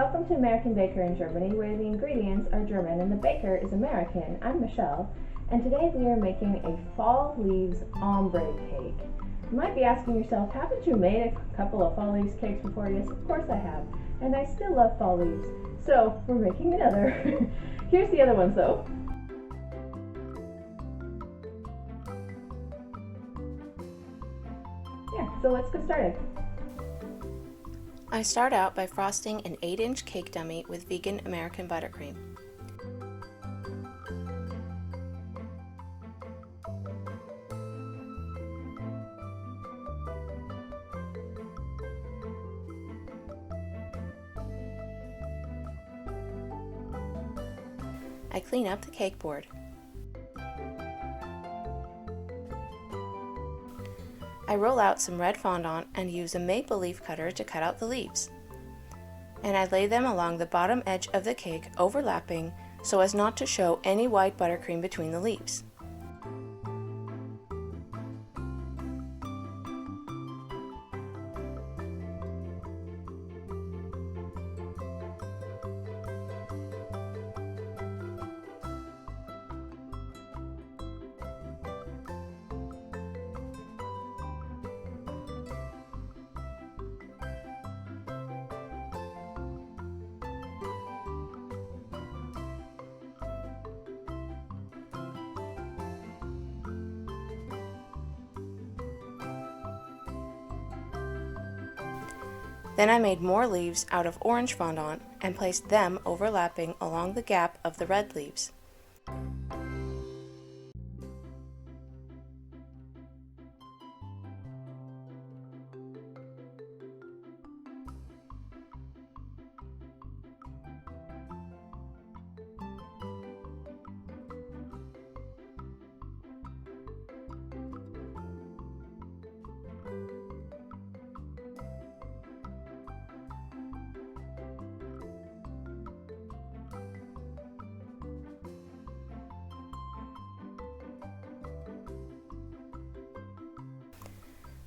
Welcome to American Baker in Germany, where the ingredients are German and the baker is American. I'm Michelle, and today we are making a fall leaves ombre cake. You might be asking yourself, haven't you made a couple of fall leaves cakes before? Yes, of course I have, and I still love fall leaves, so we're making another. Here's the other ones though. Yeah, so let's get started. I start out by frosting an 8-inch cake dummy with vegan American buttercream. I clean up the cake board. I roll out some red fondant and use a maple leaf cutter to cut out the leaves. And I lay them along the bottom edge of the cake, overlapping so as not to show any white buttercream between the leaves. Then I made more leaves out of orange fondant and placed them overlapping along the gap of the red leaves.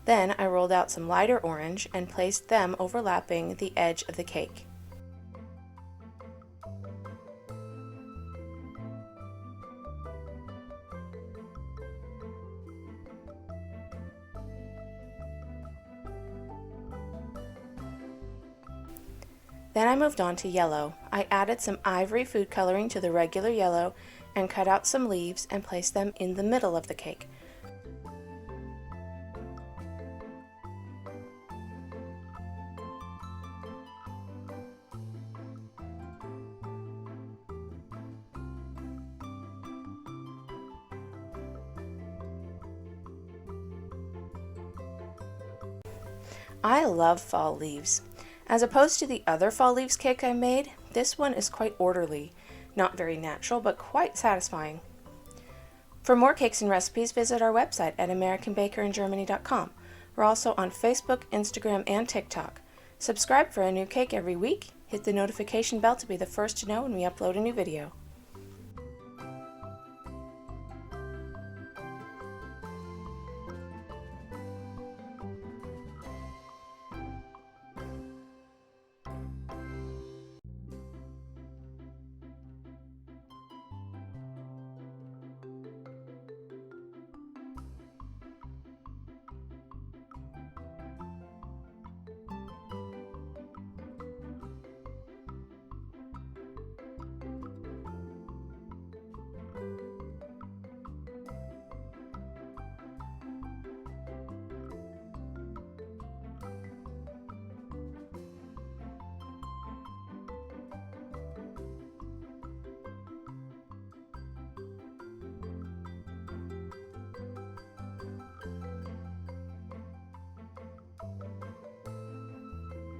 Then I rolled out some lighter orange and placed them overlapping the edge of the cake. Then I moved on to yellow. I added some ivory food coloring to the regular yellow and cut out some leaves and placed them in the middle of the cake. I love fall leaves. As opposed to the other fall leaves cake I made, this one is quite orderly, not very natural, but quite satisfying. For more cakes and recipes, visit our website at AmericanBakerInGermany.com. We're also on Facebook, Instagram, and TikTok. Subscribe for a new cake every week. Hit the notification bell to be the first to know when we upload a new video.